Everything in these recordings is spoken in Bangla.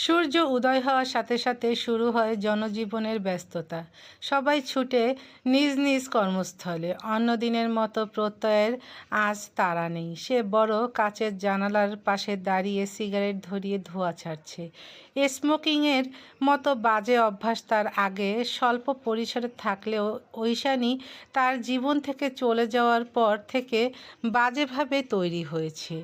সূর্য উদয় হওয়ার সাথে সাথে শুরু হয় জনজীবনের ব্যস্ততা। সবাই ছুটে নিজ নিজ কর্মস্থলে। অন্যদিনের মতো প্রত্যয়ের আজ তাড়া নেই। সে বড় কাচের জানালার পাশে দাঁড়িয়ে সিগারেট ধরিয়ে ধোঁয়া ছাড়ছে। স্মোকিংয়ের মতো বাজে অভ্যাস তার আগে স্বল্প পরিসরে থাকলেও ঐশানী তার জীবন থেকে চলে যাওয়ার পর থেকে বাজেভাবে তৈরি হয়েছে।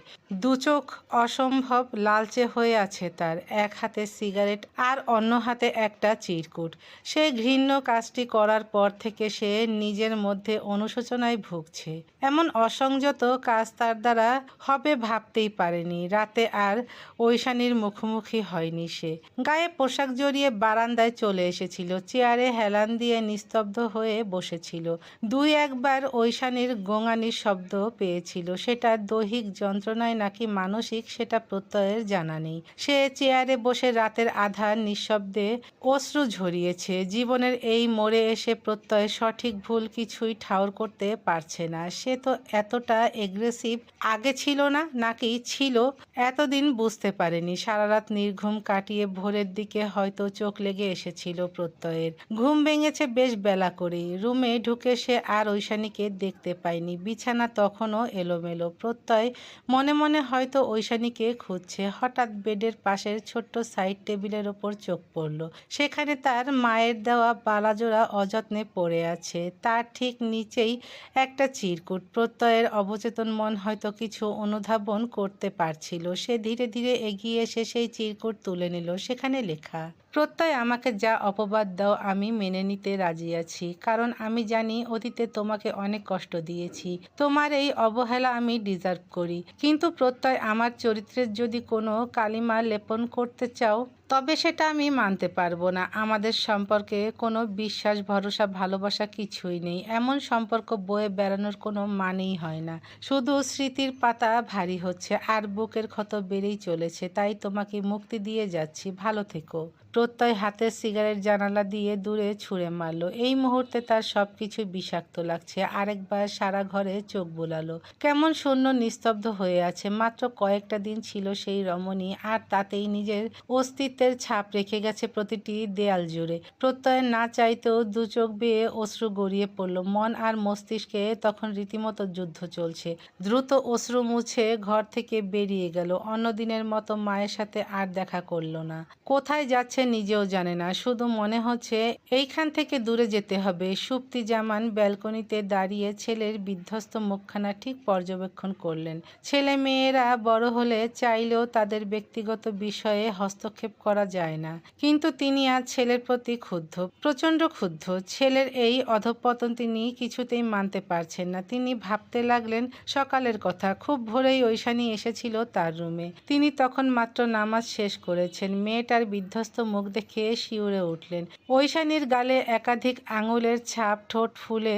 দুচোখ অসম্ভব লালচে হয়ে আছে তার, এক হাতে সিগারেট আর অন্য হাতে একটা চিরকুট। সে ঘৃণ্য কাজটি করার পর থেকে সে নিজের মধ্যে অনুশোচনায় ভুগছে। এমন অসংযত কাজ তার দ্বারা হবে ভাবতেই পারেনি। রাতে আর ঐশানীর মুখোমুখি হয়নি সে। গায়ে পোশাক জড়িয়ে বারান্দায় চলে এসেছিল, চেয়ারে হেলান দিয়ে নিস্তব্ধ হয়ে বসেছিল। দুই একবার ঐশানীর গোঙানির শব্দ পেয়েছিল, সেটা দৈহিক যন্ত্রণায় নাকি মানসিক সেটা প্রত্যয়ের জানা নেই। সে চেয়ারে বসে রাতের আধার নিঃশব্দে অশ্রু ঝরিয়েছে। জীবনের এই মোড়ে এসে প্রত্যয় সঠিক ভুল কিছুই ঠাউর করতে পারছে না। সে তো এতটা এগ্রেসিভ আগে ছিল না, নাকি ছিল এতদিন বুঝতে পারেনি। সারা রাত নির্ঘুম কাটিয়ে ভোরের দিকে হয়তো চোখ লেগে এসেছিল প্রত্যয়ের। ঘুম ভেঙেছে বেশ বেলা করেই। রুমে ঢুকে সে আর ঐশানীকে দেখতে পায়নি। বিছানা তখনও এলোমেলো। প্রত্যয় মনে মনে হয়তো ঐশানীকে খুঁজছে। হঠাৎ বেডের পাশের ছোট্ট সাইড টেবিলের ওপর চোখ পড়ল। সেখানে তার মায়ের দেওয়া বালাজোড়া অযত্নে পড়ে আছে। তার ঠিক নিচেই একটা চিরকুট। প্রত্যয়ের অবচেতন মন হয়তো কিছু অনুধাবন করতে পারছিল। সে ধীরে ধীরে এগিয়ে এসে সেই চিরকুট তুলে নিল। সেখানে লেখা, প্রত্যয় আমাকে যা অপবাদ দাও আমি মেনে নিতে রাজি আছি, কারণ আমি জানি অতীতে তোমাকে অনেক কষ্ট দিয়েছি। তোমার এই অবহেলা আমি ডিজার্ভ করি। কিন্তু প্রত্যয় আমার চরিত্রের যদি কোনো কালিমা লেপন করতে চাও তবে সেটা আমি মানতে পারবো না। আমাদের সম্পর্কে কোনো বিশ্বাস ভরসা ভালোবাসা কিছুই নেই। এমন সম্পর্ক বয়ে বেড়ানোর কোনো মানেই হয় না। শুধু স্মৃতির পাতা ভারী হচ্ছে আর বুকের ক্ষত বেড়েই চলেছে। তাই তোমাকে মুক্তি দিয়ে যাচ্ছি, ভালো থেকো। প্রত্যয় হাতের সিগারেট জানালা দিয়ে দূরে ছুঁড়ে মারল। এই মুহূর্তে তার সবকিছু বিষাক্ত লাগছে। আরেকবার সারা ঘরে চোখ বুলালো। কেমন শূন্য নিস্তব্ধ হয়ে আছে। মাত্র কয়েকটা দিন ছিল সেই রমণী, আর তাতেই নিজের অস্তিত্বের ছাপ রেখে গেছে প্রতিটি দেয়াল জুড়ে। প্রত্যয় না চাইতেও দু চোখ বেয়ে অশ্রু গড়িয়ে পড়ল। মন আর মস্তিষ্কে তখন রীতিমতো যুদ্ধ চলছে। দ্রুত অশ্রু মুছে ঘর থেকে বেরিয়ে গেল। অন্যদিনের মতো মায়ের সাথে আর দেখা করল না। কোথায় যাচ্ছে নিজেও জানে না। শুধু মনে হচ্ছে এইখান থেকে দূরে যেতে হবে। সুপ্তি জামান ব্যালকনিতে দাঁড়িয়ে ছেলের বিধ্বস্ত মুখখানা ঠিক পর্যবেক্ষণ করলেন। ছেলে মেয়েরা বড় হলে চাইলেও তাদের ব্যক্তিগত বিষয়ে হস্তক্ষেপ করা যায় না, কিন্তু তিনি আজ ছেলের প্রতি ক্ষুব্ধ, প্রচণ্ড ক্ষুব্ধ। ছেলের এই অধঃপতন তিনি কিছুতেই মানতে পারছেন না। তিনি ভাবতে লাগলেন সকালের কথা। খুব ভোরেই ঐশানী এসেছিল তার রুমে। তিনি তখন মাত্র নামাজ শেষ করেছেন। মেয়েটার বিধ্বস্ত মুখ দেখে শিউরে উঠলেন। ঐশানীর গালে একাধিক আঙুলের ছাপ, ঠোঁট ফুলে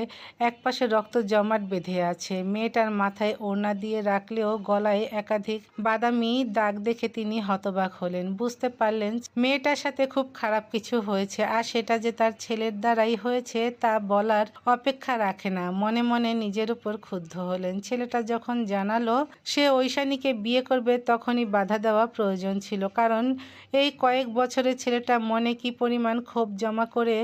একপাশে রক্ত জমাট বেঁধে আছে। মেয়েটার মাথায় ওড়না দিয়ে রাখলেও গলায় একাধিক বাদামি দাগ দেখে তিনি হতবাক হলেন। বুঝতে পারলেন মেয়েটার সাথে খুব খারাপ কিছু হয়েছে, আর সেটা যে তার ছেলের দ্বারাই হয়েছে তা বলার অপেক্ষা রাখে না। মনে মনে নিজের উপর ক্ষুব্ধ হলেন। ছেলেটা যখন জানালো সে ঐশানীকে বিয়ে করবে তখনই বাধা দেওয়া প্রয়োজন ছিল, কারণ এই কয়েক বছরে ছেলেটা মনে কি পরিমাণ ক্ষোভ জমা করে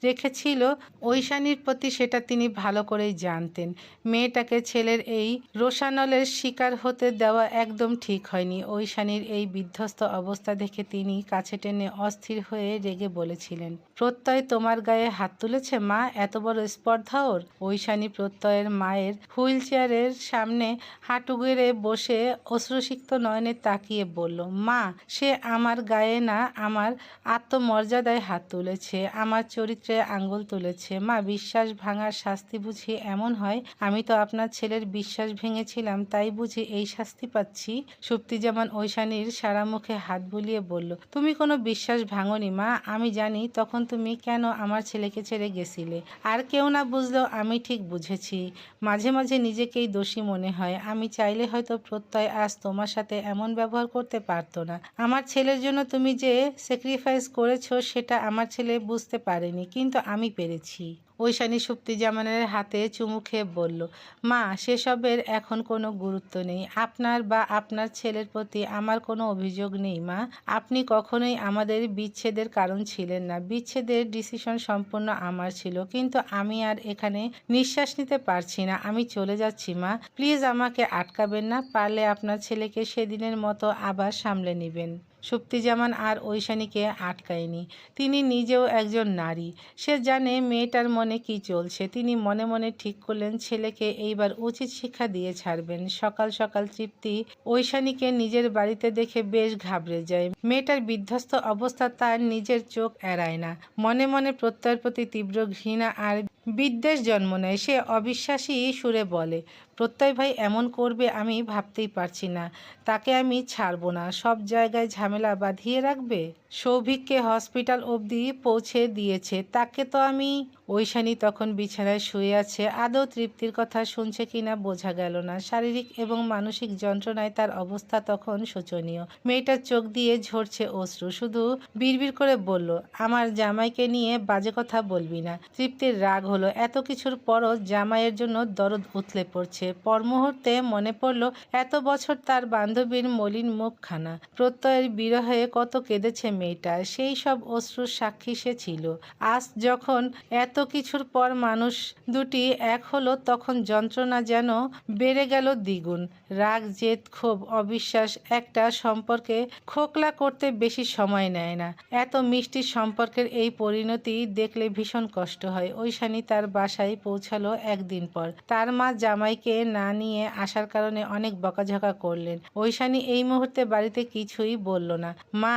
রেখেছিল ঐশানীর প্রতি সেটা তিনি ভালো করেই জানতেন। মেয়েটাকে ছেলের এই রোষানলের শিকার হতে দেওয়া একদম ঠিক হয়নি। ঐশানীর এই বিধ্বস্ত অবস্থা দেখে তিনি কাছে টেনে অস্থির হয়ে রেগে বলেছিলেন, প্রত্যয় তোমার গায়ে হাত তুলেছে মা? এত বড় স্পর্ধা ওর? ঐশানী প্রত্যয়ের মায়ের হুইল চেয়ারের সামনে হাঁটু গেড়ে বসে অশ্রুসিক্ত নয়নে তাকিয়ে বলল, মা, সে আমার গায়ে না, আমার আত্মমর্যাদায় হাত তুলেছে, আমার চরিত্রে আঙ্গুল তুলেছে। মা, বিশ্বাস ভাঙার শাস্তি বুঝি এমন হয়? আমি তো আপনার ছেলের বিশ্বাস ভেঙেছিলাম, তাই বুঝি এই শাস্তি পাচ্ছি? সুপ্তি জামান ঐশানীর সারা মুখে হাত বুলিয়ে বলল, তুমি কোনো বিশ্বাস ভাঙনি মা। আমি জানি তখন তুমি কেন আমার ছেলেকে ছেড়ে গেছিলে। আর কেউ না বুঝলেও আমি ঠিক বুঝেছি। মাঝে মাঝে নিজেকেই দোষী মনে হয়। আমি চাইলে হয়তো প্রত্যয় আজ তোমার সাথে এমন ব্যবহার করতে পারতো না। আমার ছেলের জন্য তুমি যে স্যাক্রিফাইস স্যাক্রিফাইস করেছো সেটা আমার ছেলে বুঝতে পারেনি, কিন্তু আমি পেরেছি। ঐশানী সুপ্তিজামানের হাতে চুমু খেয়ে বলল, মা, সেসবের এখন কোনো গুরুত্ব নেই। আপনার বা আপনার ছেলের প্রতি আমার কোনো অভিযোগ নেই মা। আপনি কখনোই আমাদের বিচ্ছেদের কারণ ছিলেন না। বিচ্ছেদের ডিসিশন সম্পূর্ণ আমার ছিল, কিন্তু আমি আর এখানে নিঃশ্বাস নিতে পারছি না। আমি চলে যাচ্ছি মা। প্লিজ আমাকে আটকাবেন না। পারলে আপনার ছেলেকে সেদিনের মতো আবার সামলে নেবেন। সুপ্তিজামান আর ঐশানীকে আটকায়নি। তিনি নিজেও একজন নারী। সে জানে মেয়েটার মনে কি চলছে। তিনি মনে মনে ঠিক করলেন ছেলেকে এইবার উচিত শিক্ষা দিয়ে ছাড়বেন। সকাল সকাল তৃপ্তি ঐশানীকে নিজের বাড়িতে দেখে বেশ ঘাবড়ে যায়। মেয়েটার বিধ্বস্ত অবস্থা তার নিজের চোখ এড়ায় না। মনে মনে প্রত্যয়ের প্রতি তীব্র ঘৃণা আর বিদ্বেষ জন্ম নেয়। সে অবিশ্বাসী সুরে বলে, প্রত্যয় ভাই এমন করবে আমি ভাবতেই পারছি না। তাকে আমি ছাড়বো না। সব জায়গায় ঝামেলা বাঁধিয়ে রাখবে। সৌভিককে হসপিটাল অবধি পৌঁছে দিয়েছে, তাকে তো আমি। ঐশানী তখন বিছানায় শুয়ে আছে। আদৌ তৃপ্তির কথা শুনছে কিনা বোঝা গেল না। শারীরিক এবং মানসিক যন্ত্রণায় তার অবস্থা তখন শোচনীয়। মেয়েটার চোখ দিয়ে ঝরছে অশ্রু। শুধু বিড়বিড় করে বলল, আমার জামাইকে নিয়ে বাজে কথা বলবি না। তৃপ্তির রাগ হলো। এত কিছুর পরও জামাইয়ের জন্য দরদ উথলে পড়ছে। পর মুহূর্তে মনে পড়ল এত বছর তার বান্ধবীর মলিন মুখখানা। প্রত্যয়ের বিরহে কত কেঁদেছে মেয়েটা। সেই সব অশ্রুর সাক্ষী সে ছিল। আজ যখন এত কিছুর পর মানুষ দুটি এক হলো, তখন যন্ত্রণা যেন বেড়ে গেল দ্বিগুণ। রাগ, জেদ, ক্ষোভ, অবিশ্বাস একটা সম্পর্কে খোকলা করতে বেশি সময় নেয় না। এত মিষ্টি সম্পর্কের এই পরিণতি দেখলে ভীষণ কষ্ট হয়। ঐশানী তার বাসায় পৌঁছালো একদিন পর। তার মা জামাইকে না নিয়ে আসার কারণে অনেক বকাঝকা করলেন। ঐশানী এই মুহূর্তে বাড়িতে কিছুই বলল না। মা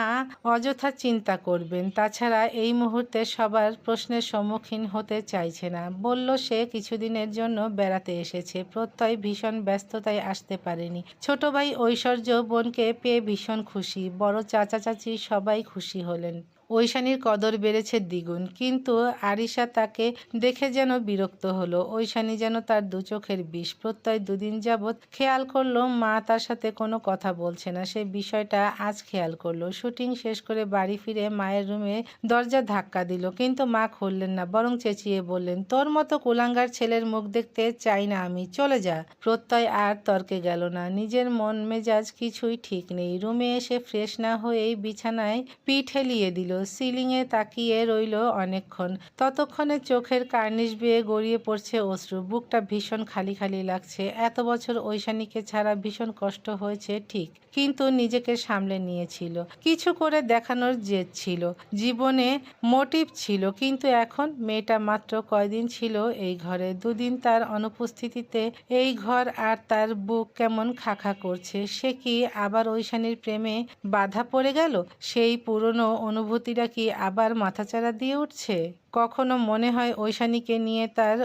অযথা চিন্তা করবেন। তাছাড়া এই মুহূর্তে সবার প্রশ্নের সম্মুখীন হতে চাইছে না। বলল সে কিছুদিনের জন্য বেড়াতে এসেছে। প্রত্যয় ভীষণ ব্যস্ততায় আসতে পারেনি। ছোট ভাই ঐশ্বর্য বোনকে পেয়ে ভীষণ খুশি। বড় চাচা চাচি সবাই খুশি হলেন। ঐশানীর কদর বেড়েছে দ্বিগুণ। কিন্তু আরিশা তাকে দেখে যেন বিরক্ত হলো। ঐশানী যেন তার দু চোখের বিষ। প্রত্যয় দুদিন যাবৎ খেয়াল করলো মা তার সাথে কোনো কথা বলছে না। সে বিষয়টা আজ খেয়াল করলো। শুটিং শেষ করে বাড়ি ফিরে মায়ের রুমে দরজা ধাক্কা দিল, কিন্তু মা খুললেন না, বরং চেঁচিয়ে বললেন, তোর মতো কুলাঙ্গার ছেলের মুখ দেখতে চাই না আমি, চলে যা। প্রত্যয় আর তর্কে গেল না। নিজের মন মেজাজ কিছুই ঠিক নেই। রুমে এসে ফ্রেশ না হয়েই বিছানায় পিঠ হেলিয়ে দিল। সিলিংয়ে তাকিয়ে রইল অনেকক্ষণ। ততক্ষণে চোখের কার্নিশ বেয়ে গড়িয়ে পড়ছে অশ্রু। বুকটা ভীষণ খালি খালি লাগছে। এত বছর ঐশানীকে ছাড়া ভীষণ কষ্ট হয়েছে ঠিক, কিন্তু নিজেকে সামলে নিয়েছিল। কিছু করে দেখানোর জেদ ছিল, জীবনে মোটিভ ছিল। কিন্তু এখন মেয়েটা মাত্র কয়দিন ছিল এই ঘরে। দুদিন তার অনুপস্থিতিতে এই ঘর আর তার বুক কেমন খাখা করছে। সে কি আবার ঐশানীর প্রেমে বাধা পড়ে গেল? সেই পুরনো অনুভূতিটা কি আবার মাথাচাড়া দিয়ে উঠছে? কখনো মনে হয় ঐশানীকে নিয়ে তার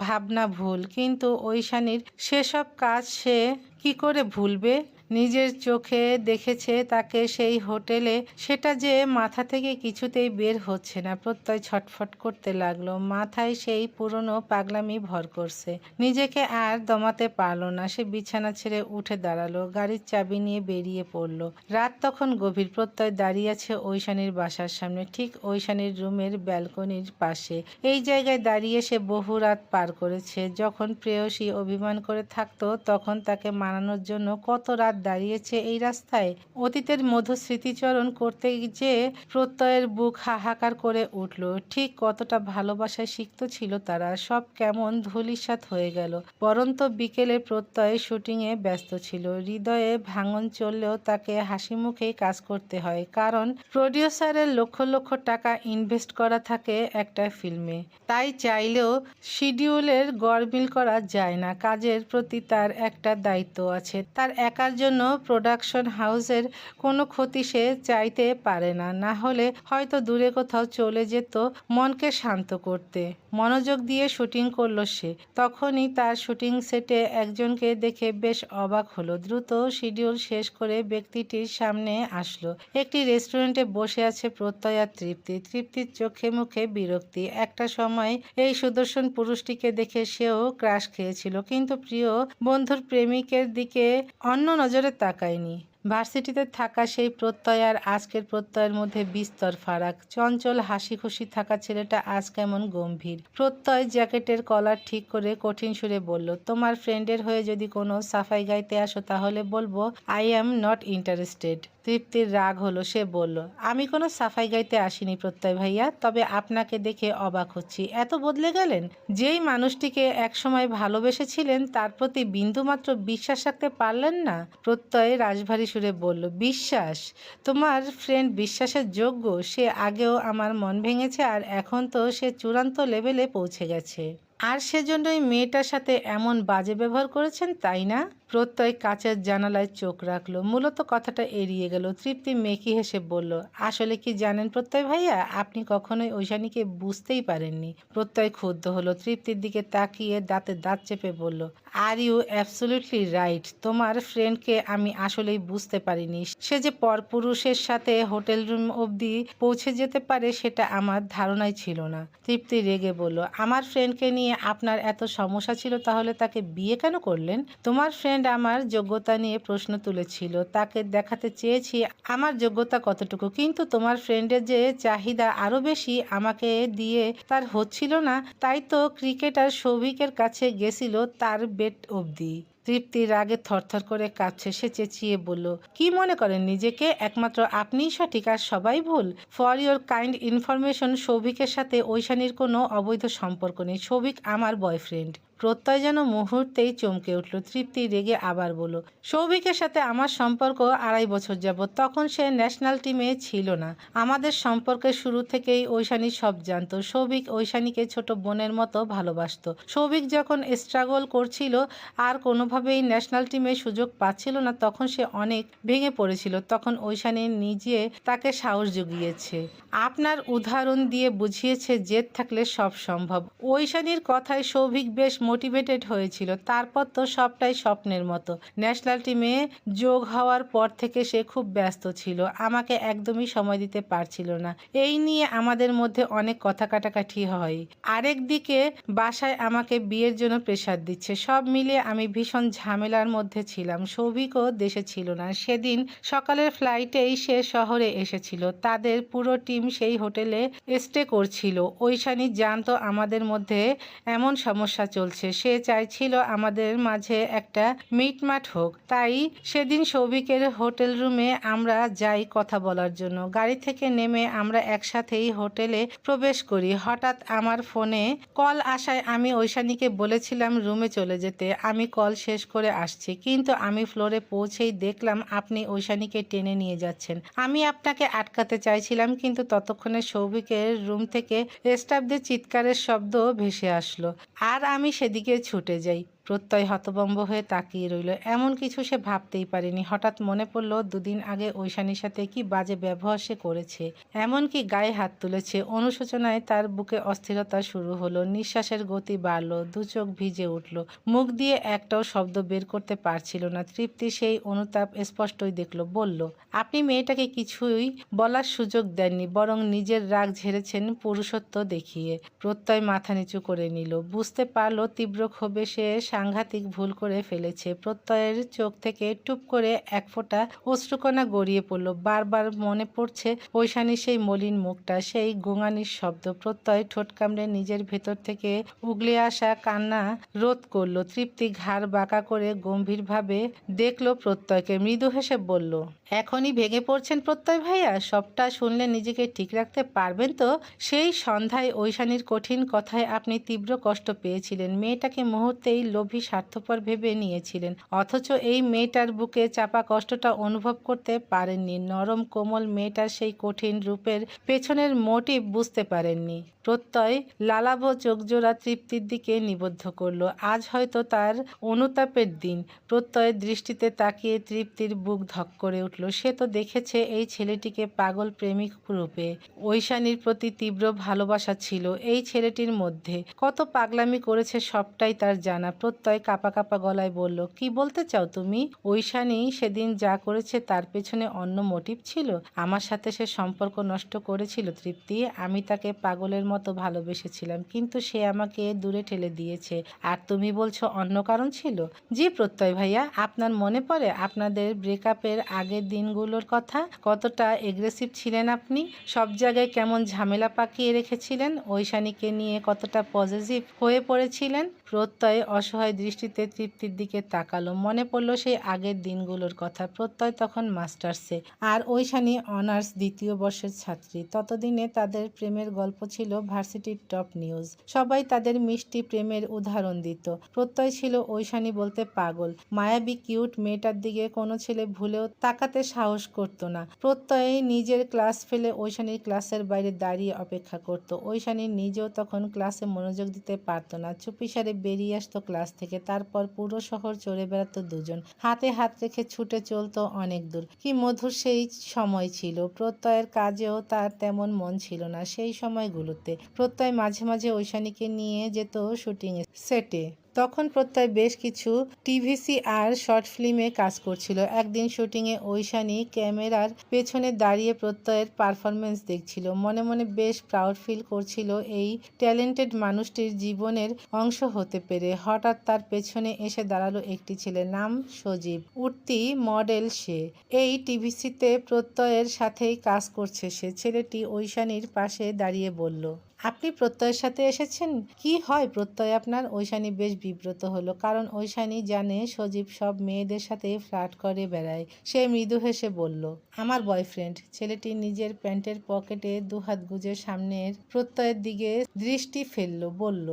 ভাবনা ভুল, কিন্তু ঐশানীর সেসব কাজ সে কি করে ভুলবে? নিজের চোখে দেখেছে তাকে সেই হোটেলে, সেটা যে মাথা থেকে কিছুতেই বের হচ্ছে না। প্রত্যয় ছটফট করতে লাগলো। মাথায় সেই পুরনো পাগলামি ভর করছে। নিজেকে আর দমাতে পারল না। সে বিছানা ছেড়ে উঠে দাঁড়ালো। গাড়ির চাবি নিয়ে বেরিয়ে পড়ল। রাত তখন গভীর। প্রত্যয় দাঁড়িয়ে আছে ঐশানীর বাসার সামনে, ঠিক ঐশানীর রুমের ব্যালকনির পাশে। এই জায়গায় দাঁড়িয়ে সে বহু রাত পার করেছে। যখন প্রেয়সী অভিমান করে থাকতো, তখন তাকে মানানোর জন্য কত রাত দাঁড়িয়েছে এই রাস্তায়। অতীতের মধুর স্মৃতিচরণ করতে যে প্রত্যয়ের বুক হাহাকার করে উঠল। ঠিক কতটা ভালোবাসায় সিক্ত ছিল তারা। সব কেমন ধূলিসাৎ হয়ে গেল। পরন্ত বিকেলে প্রত্যয় শুটিংয়ে ব্যস্ত ছিল। হৃদয়ে ভাঙন চললেও তাকে হাসি মুখেই কাজ করতে হয়, কারণ প্রডিউসারের লক্ষ লক্ষ টাকা ইনভেস্ট করা থাকে একটা ফিল্মে। তাই চাইলেও শিডিউলের গড়মিল করা যায় না। কাজের প্রতি তার একটা দায়িত্ব আছে। তার একার জন্য প্রোডাকশন হাউসের কোনো ক্ষতি সে চাইতে পারে না। না হলে হয়তো দূরে কোথাও চলে যেত মনকে শান্ত করতে। মনোযোগ দিয়ে শুটিং করলো সে। তখনই তার শুটিং সেটে একজনকে দেখে বেশ অবাক হলো। দ্রুত শিডিউল শেষ করে ব্যক্তিটির সামনে আসলো। একটি রেস্টুরেন্টে বসে আছে প্রত্যয় আর তৃপ্তি। তৃপ্তির চোখে মুখে বিরক্তি। একটা সময় এই সুদর্শন পুরুষটিকে দেখে সেও ক্রাশ খেয়েছিল, কিন্তু প্রিয় বন্ধুর প্রেমিকের দিকে অন্য নজরে তাকায়নি। ভার্সিটিতে থাকা সেই প্রত্যয় আর আজকের প্রত্যয়ের মধ্যে বিস্তর ফারাক। চঞ্চল হাসি খুশি থাকা ছেলেটা আজ কেমন গম্ভীর। প্রত্যয় জ্যাকেটের কলার ঠিক করে কঠিন সুরে বলল, তোমার ফ্রেন্ডের হয়ে যদি কোনো সাফাই গাইতে আসো তাহলে বলবো আই অ্যাম নট ইন্টারেস্টেড। তৃপ্তির রাগ হলো। সে বলল, আমি কোনো সাফাই গাইতে আসিনি প্রত্যয় ভাইয়া, তবে আপনাকে দেখে অবাক হচ্ছি, এত বদলে গেলেন। যেই মানুষটিকে একসময় ভালোবেসেছিলেন তার প্রতি বিন্দুমাত্র বিশ্বাস রাখতে পারলেন না। প্রত্যয় রাশভারী সুরে বলল, বিশ্বাস? তোমার ফ্রেন্ড বিশ্বাসের যোগ্য? সে আগেও আমার মন ভেঙেছে আর এখন তো সে চূড়ান্ত লেভেলে পৌঁছে গেছে। আর সেজন্যই মেয়েটার সাথে এমন বাজে ব্যবহার করেছেন, তাই না? প্রত্যয় কাচের জানালায় চোখ রাখল, মূলত কথাটা এড়িয়ে গেল। তৃপ্তি মেকি হেসে বলল, আসলে কি জানেন প্রত্যয় ভাইয়া, আপনি কখনোই ঐশানীকে বুঝতেই পারেননি। প্রত্যয় ক্ষুব্ধ হলো। তৃপ্তির দিকে তাকিয়ে দাঁতে দাঁত চেপে বলল, আর ইউ অ্যাবসলিউটলি রাইট। তোমার ফ্রেন্ডকে আমি আসলেই বুঝতে পারিনি। সে যে পরপুরুষের সাথে হোটেল রুম অবধি পৌঁছে যেতে পারে সেটা আমার ধারণাই ছিল না। তৃপ্তি রেগে বলল, আমার ফ্রেন্ডকে নিয়ে আপনার এত সমস্যা ছিল, তাহলে তাকে বিয়ে কেন করলেন? তোমার ফ্রেন্ড আমার যোগ্যতা নিয়ে প্রশ্ন তুলেছিল, তাকে দেখাতে চেয়েছি আমার যোগ্যতা কতটুকু, কিন্তু তোমার ফ্রেন্ডের যে চাহিদা আরো বেশি, আমাকে দিয়ে তার হচ্ছিল না, তাই তো ক্রিকেটার সৌভিকের কাছে গেছিল তার বেট অবধি। তৃপ্তি রাগে থরথর করে কাঁপছে। সে চেঁচিয়ে বলল, কি মনে করেন নিজেকে? একমাত্র আপনিই সঠিক আর সবাই ভুল। ফর ইওর কাইন্ড ইনফরমেশন, সৌভিকের সাথে ঐশানীর কোনো অবৈধ সম্পর্ক নেই। সৌভিক আমার বয়ফ্রেন্ড। প্রত্যয় যেন মুহূর্তেই চমকে উঠল। তৃপ্তি রেগে আবার বলল, সৌভিকের সাথে আমার সম্পর্ক 2.5 বছর যাবৎ, তখন সে ন্যাশনাল টিমে ছিল না। আমাদের সম্পর্কের শুরু থেকেই ঐশানী সব জানতো। সৌভিক ঐশানীকে ছোট বোনের মতো ভালোবাসত। সৌভিক যখন স্ট্রাগল করছিল আর কোনোভাবেই ন্যাশনাল টিমে সুযোগ পাচ্ছিল না, তখন সে অনেক ভেঙে পড়েছিল। তখন ঐশানী নিজে তাকে সাহস জুগিয়েছে, আপনার উদাহরণ দিয়ে বুঝিয়েছে জেদ থাকলে সব সম্ভব। ঐশানীর কথায় সৌভিক বেশ মোটিভেটেড হয়েছিল। তারপর তো সবটাই স্বপ্নের মতো। ন্যাশনাল টিমে যোগ হওয়ার পর থেকে সে খুব ব্যস্ত ছিল, আমাকে একদমই সময় দিতে পারছিল না। এই নিয়ে আমাদের মধ্যে অনেক কথা কাটাকাটি হয়। আরেকদিকে বাসায় আমাকে বিয়ের জন্য প্রেশার দিচ্ছে। সব মিলিয়ে আমি ভীষণ ঝামেলার মধ্যে ছিলাম। সৌভিকও দেশে ছিল না। সেদিন সকালের ফ্লাইটেই সে শহরে এসেছিল। তাদের পুরো টিম সেই হোটেলে স্টে করছিল। ঐশানী জানতো আমাদের মধ্যে এমন সমস্যা চলছে। সে চাইছিল আমাদের মাঝে একটা মিটমাট হোক। তাই সেদিন সৌভিকের হোটেল রুমে আমরা যাই কথা বলার জন্য। গাড়ি থেকে নেমে আমরা একসাথেই হোটেলে প্রবেশ করি। হঠাৎ আমার ফোনে কল আসায় আমি ঐশানীকে বলেছিলাম রুমে চলে যেতে, আমি কল শেষ করে আসছি। কিন্তু আমি ফ্লোরে পৌঁছেই দেখলাম আপনি ঐশানীকে টেনে নিয়ে যাচ্ছেন। আমি আপনাকে আটকাতে চাইছিলাম, কিন্তু ততক্ষণে সৌভিকের রুম থেকে স্টাফদের চিৎকারের শব্দ ভেসে আসলো আর আমি সেদিকে ছুটে যাই। প্রত্যয় হতভম্ব হয়ে তাকিয়ে রইল। এমন কিছু সে ভাবতেই পারেনি। হঠাৎ মনে পড়ল 2 দিন আগে ঐশানীর সাথে কি বাজে ব্যবহার সে করেছে, এমনকি গায়ে হাত তুলেছে। অনুশোচনায় তার বুকে অস্থিরতা শুরু হলো। নিঃশ্বাসের গতি বাড়ল, 2 চোখ ভিজে উঠল, মুখ দিয়ে একটাও শব্দ বের করতে পারছিল না। তৃপ্তি সেই অনুতাপ স্পষ্টই দেখল। বলল, আপনি মেয়েটাকে কিছুই বলার সুযোগ দেননি, বরং নিজের রাগ ঝেড়েছেন পুরুষত্ব দেখিয়ে। প্রত্যয় মাথা নিচু করে নিল। বুঝতে পারল তীব্র ক্ষোভে সে সাংঘাতিক ভুল করে ফেলেছে। প্রত্যয়ের চোখ থেকে টুপ করে এক ফোঁটা অশ্রুকণা গড়িয়ে পড়ল। বারবার মনে পড়ছে ঐশানীর সেই মলিন মুখটা, সেই গোঙানির শব্দ। প্রত্যয় ঠোঁট কামড়ে নিজের ভেতর থেকে উগলে আসা কান্না রোধ করল। তৃপ্তি ঘাড় বাঁকা করে গম্ভীরভাবে দেখল প্রত্যয়কে, মৃদু হেসে বলল, এখনই ভেঙে পড়ছেন প্রত্যয় ভাইয়া? সবটা শুনলে নিজেকে ঠিক রাখতে পারবেন তো? সেই সন্ধ্যায় ঐশানীর কঠিন কথায় আপনি তীব্র কষ্ট পেয়েছিলেন। মেয়েটাকে মুহূর্তেই লোভী স্বার্থপর ভেবে নিয়েছিলেন, অথচ এই মেয়েটার বুকে চাপা কষ্টটা অনুভব করতে পারেননি। নরম কোমল মেয়েটার সেই কঠিন রূপের পেছনের মোটিভ বুঝতে পারেননি। প্রত্যয় লালাভ চোখজোড়া তৃপ্তির দিকে নিবদ্ধ করল। আজ হয়তো তার অনুতাপের দিন। প্রত্যয়ের দৃষ্টিতে তাকিয়ে তৃপ্তির বুক ধক করে উঠল। সে তো দেখেছে এই ছেলেটিকে পাগল প্রেমিক রূপে। ঐশানীর প্রতি তীব্র ভালোবাসা ছিল এই ছেলেটির মধ্যে। কত পাগলামি করেছে সবটাই তার জানা। প্রত্যয় কাঁপা কাঁপা গলায় বলল, কি বলতে চাও তুমি? ঐশানী সেদিন যা করেছে তার পেছনে অন্য মোটিভ ছিল? আমার সাথে সে সম্পর্ক নষ্ট করেছিল তৃপ্তি। আমি তাকে পাগলের মতো ভালোবেসেছিলাম, কিন্তু সে আমাকে দূরে ঠেলে দিয়েছে। আর তুমি বলছো অন্য কারণ ছিল? জি প্রত্যয় ভাইয়া, আপনার মনে পড়ে আপনাদের ব্রেকআপের আগের দিনগুলোর কথা? কতটা এগ্রেসিভ ছিলেন আপনি, সব জায়গায় কেমন ঝামেলা পাকিয়ে রেখেছিলেন, ঐশানীকে নিয়ে কতটা পজিটিভ হয়ে পড়েছিলেন। প্রত্যয় অসহায় দৃষ্টিতে তৃপ্তির দিকে তাকালো। মনে পড়ল সেই আগের দিনগুলোর কথা। প্রত্যয় তখন মাস্টার্সে আর ঐশানী অনার্স দ্বিতীয় বর্ষের ছাত্রী। ততদিনে তাদের প্রেমের গল্প ছিল ভার্সিটির টপ নিউজ। সবাই তাদের মিষ্টি প্রেমের উদাহরণ দিত। প্রত্যয় ছিল ঐশানী বলতে পাগল। মায়াবী কিউট মেয়েটার দিকে কোনো ছেলে ভুলেও তাকাতে সাহস করতো না। প্রত্যয় নিজের ক্লাস ফেলে ঐশানীর ক্লাসের বাইরে দাঁড়িয়ে অপেক্ষা করত। ঐশানী নিজেও তখন ক্লাসে মনোযোগ দিতে পারতো না। চুপিসারে বেরিয়ে আসতো ক্লাস থেকে। তারপর পুরো শহর চড়ে বেড়াতো দুজন, হাতে হাত রেখে ছুটে চলতো অনেক দূর। কি মধুর সেই সময় ছিল। প্রত্যয়ের কাজেও তার তেমন মন ছিল না সেই সময়গুলোতে। প্রত্যয় মাঝে মাঝে ঐশানীকে নিয়ে যেত শুটিং সেটে। তখন প্রত্যয় বেশ কিছু টিভিসি আর শর্ট ফিল্মে কাজ করছিল। একদিন শুটিংয়ে ঐশানী ক্যামেরার পেছনে দাঁড়িয়ে প্রত্যয়ের পারফরমেন্স দেখছিল। মনে মনে বেশ প্রাউড ফিল করছিল এই ট্যালেন্টেড মানুষটির জীবনের অংশ হতে পেরে। হঠাৎ তার পেছনে এসে দাঁড়ালো একটি ছেলে, নাম সজীব, উঠতি মডেল সে। এই টিভিসিতে প্রত্যয়ের সাথেই কাজ করছে সে। ছেলেটি ঐশানীর পাশে দাঁড়িয়ে বলল, আপনি প্রত্যয়ের সাথে এসেছেন? কি হয় প্রত্যয় আপনার? ঐশানী বেশ বিব্রত হলো, কারণ ঐশানী জানে সজীব সব মেয়েদের সাথে ফ্লার্ট করে বেড়ায়। সে মৃদু হেসে বলল, আমার বয়ফ্রেন্ড। ছেলেটি নিজের প্যান্টের পকেটে দুহাত গুজে সামনের প্রত্যয়ের দিকে দৃষ্টি ফেলল, বলল,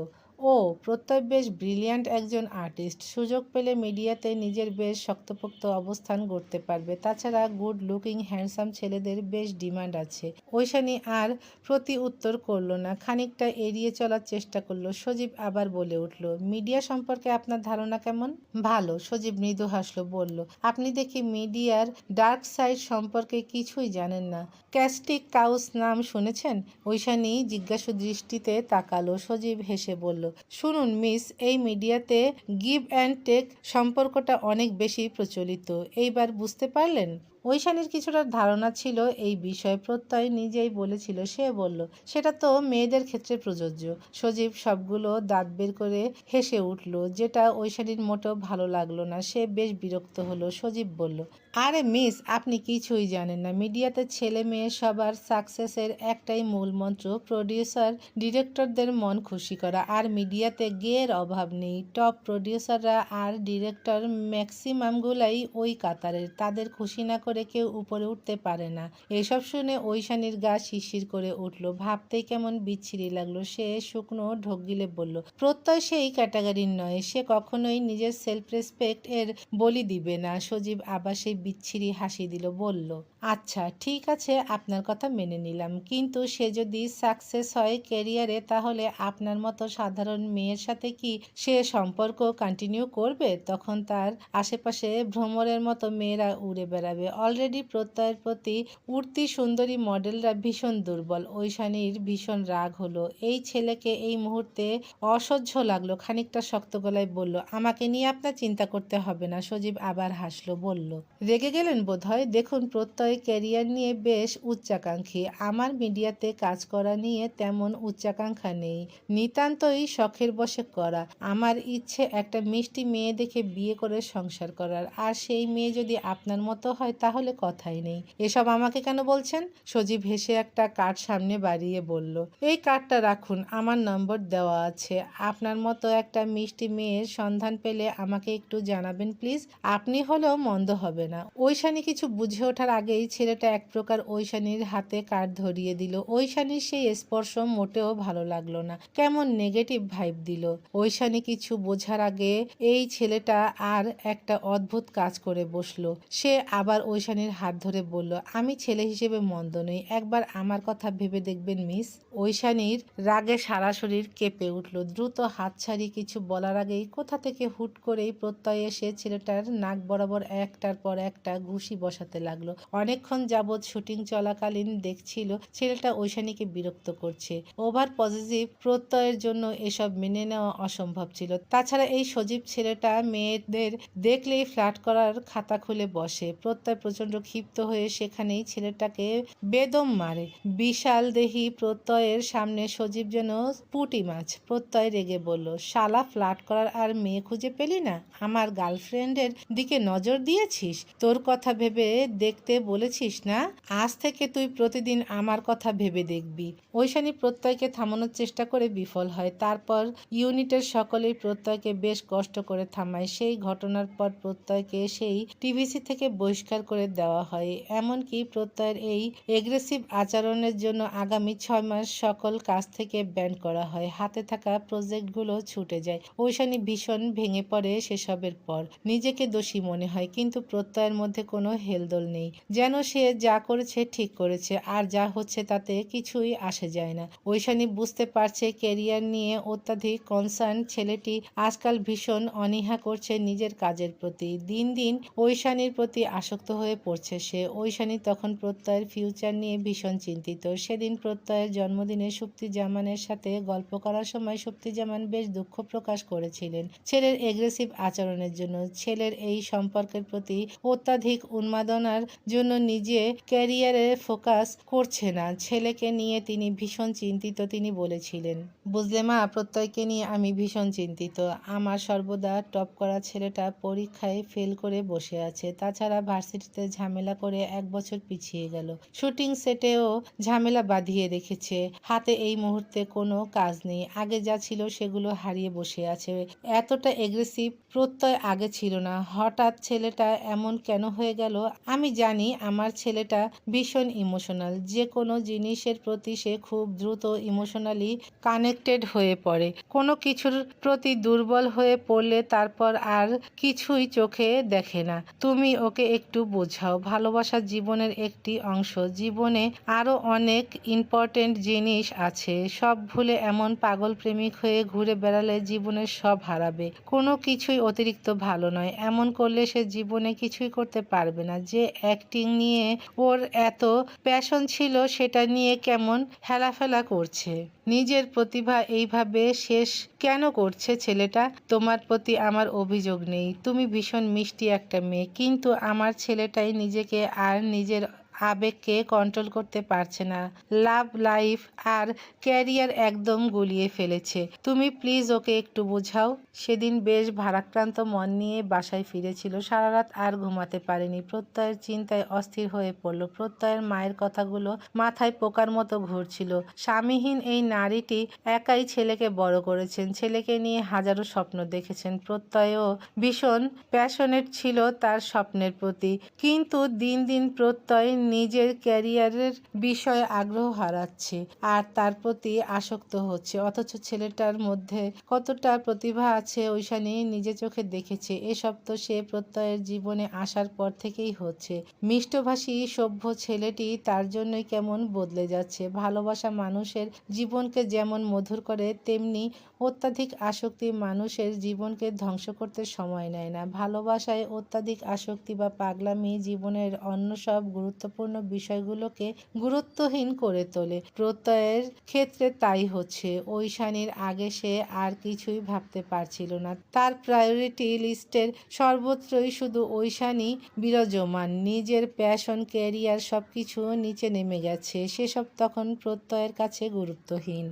ও প্রত্যয় বেশ ব্রিলিয়ান্ট একজন আর্টিস্ট। সুযোগ পেলে মিডিয়াতে নিজের বেশ শক্তপোক্ত অবস্থান গড়তে পারবে। তাছাড়া গুড লুকিং হ্যান্ডসাম ছেলেদের বেশ ডিমান্ড আছে। ঐশানী আর প্রতি উত্তর করল না, খানিকটা এড়িয়ে চলার চেষ্টা করলো। সজীব আবার বলে উঠল, মিডিয়া সম্পর্কে আপনার ধারণা কেমন? ভালো। সজীব মৃদু হাসলো, বলল, আপনি দেখি মিডিয়ার ডার্ক সাইড সম্পর্কে কিছুই জানেন না। ক্যাস্টিক কাউস নাম শুনেছেন? ঐশানী জিজ্ঞাসু দৃষ্টিতে তাকালো। সজীব হেসে বলল, শুনুন মিস, এই মিডিয়াতে গিভ অ্যান্ড টেক সম্পর্কটা অনেক বেশি প্রচলিত। এইবার বুঝতে পারলেন? ঐশানীর কিছুটা ধারণা ছিল এই বিষয়ে। প্রত্যয় নিজেই বলেছিল। সে বলল, সেটা তো মেয়েদের ক্ষেত্রে প্রযোজ্য। সজীব সবগুলো দাঁত বের করে হেসে উঠল, যেটা ঐশানীর মোটেও ভালো লাগলো না। সে বেশ বিরক্ত হলো। সজীব বলল, আরে মিস, আপনি কিছুই জানেন না। মিডিয়াতে ছেলে মেয়ে সবার সাকসেসের একটাই মূল মন্ত্র, প্রডিউসার ডিরেক্টরদের মন খুশি করা। আর মিডিয়াতে গেয়ের অভাব নেই। টপ প্রডিউসাররা আর ডিরেক্টর ম্যাক্সিমামগুলাই ওই কাতারের। তাদের খুশি না করে কেউ উপরে উঠতে পারে না। এসব শুনে ঐশানীর গা শিরশির করে উঠল। ভাবতেই কেমন বিচ্ছিরি লাগলো। সে শুকনো ঢোক গিলে বলল, প্রত্যয় সেই ক্যাটাগরির নয়। সে কখনোই নিজের সেলফ রেসপেক্ট এর বলি দিবে না। সজীব আবার সেই বিচ্ছিরি হাসি দিল, বলল, আচ্ছা ঠিক আছে, আপনার কথা মেনে নিলাম, কিন্তু সে যদি সাকসেস হয় ক্যারিয়ারে, তাহলে আপনার মতো সাধারণ মেয়ের সাথে কি সে সম্পর্ক কন্টিনিউ করবে? তখন তার আশেপাশে ভ্রমরের মতো মেয়েরা উড়ে বেড়াবে। অলরেডি প্রত্যয়ের প্রতি উঠতি সুন্দরী মডেলরা ভীষণ দুর্বল। ঐশানীর ভীষণ রাগ হলো। এই ছেলেকে এই মুহূর্তে অসহ্য লাগলো। খানিকটা শক্ত গলায় বলল, আমাকে নিয়ে আপনার চিন্তা করতে হবে না। সজীব আবার হাসলো, বলল, রেগে গেলেন বোধহয়। দেখুন, প্রত্যয় ক্যারিয়ার নিয়ে বেশ উচ্চাকাঙ্ক্ষী। আমার মিডিয়াতে কাজ করা নিয়ে তেমন উচ্চাকাঙ্ক্ষা নেই, নিতান্তই শখের বশে করা। আমার ইচ্ছে একটা মিষ্টি মেয়ে দেখে বিয়ে করে সংসার করার। আর সেই মেয়ে যদি আপনার মতো হয় তাহলে কথাই নেই। এসব আমাকে কেন বলছেন? সজীব হেসে একটা কার্ড সামনে বাড়িয়ে বলল, এই কার্ডটা রাখুন, আমার নম্বর দেওয়া আছে। আপনার মতো একটা মিষ্টি মেয়ের সন্ধান পেলে আমাকে একটু জানাবেন প্লিজ। আপনি হলেও মন্দ হবে না। ঐশানী কিছু বুঝে ওঠার আগেই ছেলেটা এক প্রকার ঐশানীর হাতে কার্ড ধরিয়ে দিল। ঐশানীর সেই স্পর্শ মোটেও ভালো লাগলো না, কেমন নেগেটিভ ভাইব দিল। ঐশানী কিছু বোঝার আগে এই ছেলেটা আর একটা অদ্ভুত কাজ করে বসলো। সে আবার ঐশানীর হাত ধরে বলল, আমি ছেলে হিসেবে মন্দ নই, একবার আমার কথা ভেবে দেখবেন মিস। ঐশানীর রাগে সারা শরীর কেঁপে উঠল। দ্রুত হাত ছাড়িয়ে কিছু বলার আগেই কোথা থেকে হুট করেই প্রত্যয় এসে ছেলেটার নাক বরাবর একটার পর একটা ঘুষি বসাতে লাগলো। অনেকক্ষণ যাবৎ শুটিং চলাকালীন দেখছিল ছেলেটা ঐশানীকে বিরক্ত করছে। ওভার পজিটিভ প্রত্যয়ের জন্য এসব মেনে নেওয়া অসম্ভব ছিল। তাছাড়া এই সজীব ছেলেটা মেয়েদের দেখলেই ফ্ল্যাট করার খাতা খুলে বসে। প্রত্যয় প্রচণ্ড ক্ষিপ্ত হয়ে সেখানেই ছেলেটাকে বেদম মারে। বিশাল দেহি প্রত্যয়ের সামনে সজীব যেন পুঁটি মাছ। প্রত্যয় রেগে বলল, শালা, ফ্ল্যাট করার আর মেয়ে খুঁজে পেলি না? আমার গার্লফ্রেন্ডের দিকে নজর দিয়েছিস? তোর কথা ভেবে দেখতে বলেছিস না? আজ থেকে তুই প্রতিদিন আমার কথা ভেবে দেখবি। ঐশানী প্রত্যয়কে থামানোর চেষ্টা করে বিফল হয়। তারপর ইউনিটের সকলেই প্রত্যয়কে বেশ কষ্ট করে থামায়। সেই ঘটনার পর প্রত্যয়কে সেই টিভিসি থেকে বহিষ্কার করে দেওয়া হয়। এমনকি প্রত্যয়ের এই এগ্রেসিভ আচরণের জন্য আগামী 6 মাস সকল কাজ থেকে ব্যান করা হয়। হাতে থাকা প্রজেক্টগুলো ছুটে যায়। ঐশানী ভীষণ ভেঙে পড়ে সেসবের পর। নিজেকে দোষী মনে হয়, কিন্তু প্রত্যয়ের মধ্যে কোনো হেলদোল নেই। যেন সে যা করেছে ঠিক করেছে, আর যা হচ্ছে তাতে কিছুই আসে যায় না। ঐশানী বুঝতে পারছে ক্যারিয়ার নিয়ে অত্যাধিক কনসার্ন ছেলেটি আজকাল ভীষণ অনীহা করছে নিজের কাজের প্রতি। দিন দিন ঐশানীর প্রতি আসক্ত হয়ে পড়ছে সে। ঐশানী তখন প্রত্যয়ের ফিউচার নিয়ে ভীষণ চিন্তিত। সেদিন প্রত্যয়ের জন্মদিনে সুপ্তিজামানের সাথে গল্প করার সময় সুপ্তিজামান বেশ দুঃখ প্রকাশ করেছিলেন ছেলের এগ্রেসিভ আচরণের জন্য। ছেলের এই সম্পর্কের প্রতি অত্যাধিক উন্মাদনার জন্য নিজে ক্যারিয়ারে ফোকাস করছে না। ছেলেকে নিয়ে তিনি ভীষণ চিন্তিত। তিনি বলেছিলেন, বুঝলে মা, প্রত্যয়কে নিয়ে আমি ভীষণ চিন্তিত। আমার সর্বদা টপ করা ছেলেটা পরীক্ষায় ফেল করে বসে আছে। তাছাড়া ভার্সিটিতে ঝামেলা করে 1 বছর পিছিয়ে গেল। শুটিং সেটেও ঝামেলা বাঁধিয়ে রেখেছে। হাতে এই মুহূর্তে কোনো কাজ নেই। আগে যা ছিল সেগুলো হারিয়ে বসে আছে। এতটা এগ্রেসিভ প্রত্যয় আগে ছিল না। হঠাৎ ছেলেটা এমন কেন হয়ে গেল? আমি জানি আমার ছেলেটা ভীষণ ইমোশনাল। যে কোনো জিনিসের প্রতি সে খুব দ্রুত ইমোশনালি কানেক্টেড হয়ে পড়ে। কোনো কিছুর প্রতি দুর্বল হয়ে পড়লে তারপর আর কিছুই চোখে দেখে না। তুমি ওকে একটু বোঝাও। ভালোবাসা জীবনের একটি অংশ। জীবনে আরও অনেক ইম্পর্টেন্ট জিনিস আছে। সব ভুলে এমন পাগল প্রেমিক হয়ে ঘুরে বেড়ালে জীবনের সব হারাবে। কোনো কিছুই অতিরিক্ত ভালো নয়। এমন করলে সে জীবনে কিছুই করতে পারবে না। যে অ্যাক্টিং নিয়ে ওর এত প্যাশন ছিল সেটা নিয়ে কেমন হেলাফেলা করছে। নিজের প্রতিভা এইভাবে শেষ কেন করছে ছেলেটা? তোমার প্রতি আমার অভিযোগ নেই। তুমি ভীষণ মিষ্টি একটা মেয়ে, কিন্তু আমার ছেলেটাই নিজেকে আর নিজের আবেগকে কন্ট্রোল করতে পারছে না। লাভ লাইফ আর ক্যারিয়ার একদম গুলিয়ে ফেলেছে। তুমি প্লিজ ওকে একটু বোঝাও। সেদিন বেশ ভারাক্রান্ত মন নিয়ে বাসায় ফিরেছিল। সারা রাত আর ঘুমাতে পারেনি। প্রত্যয়ের চিন্তায় অস্থির হয়ে পড়ল। প্রত্যয়ের মায়ের কথাগুলো মাথায় পোকার মতো ঘুরছিল। স্বামীহীন এই নারীটি একাই ছেলেকে বড় করেছেন। ছেলেকে নিয়ে হাজারো স্বপ্ন দেখেছেন। প্রত্যয়ও ভীষণ প্যাশনেট ছিল তার স্বপ্নের প্রতি। কিন্তু দিন দিন প্রত্যয় নিজের ক্যারিয়ারের বিষয়ে আগ্রহ হারাচ্ছে আর তার প্রতি আসক্ত হচ্ছে। অথচ ছেলেটার মধ্যে কতটা প্রতিভা আছে ঐশানী নিজে চোখে দেখেছে। এসব তো সে প্রত্যয়ের জীবনে আসার পর থেকেই হচ্ছে। মিষ্টভাষী সভ্য ছেলেটি তার জন্যই কেমন বদলে যাচ্ছে। ভালোবাসা মানুষের জীবনকে যেমন মধুর করে, তেমনি অত্যাধিক আসক্তি মানুষের জীবনকে ধ্বংস করতে সময় নেয় না। ভালোবাসায় অত্যাধিক আসক্তি বা পাগলামি জীবনের অন্য সব গুরুত্বপূর্ণ বিষয়গুলোকে গুরুত্বহীন করে তোলে। প্রত্যয়ের ক্ষেত্রে তাই হচ্ছে। ঐশানীর আগে সে আর কিছুই ভাবতে পারছিল না। তার প্রায়োরিটি লিস্টের সর্বত্রই শুধু ঐশানী বিরাজমান। নিজের প্যাশন, ক্যারিয়ার সবকিছু নিচে নেমে গেছে। সেসব তখন প্রত্যয়ের কাছে গুরুত্বহীন।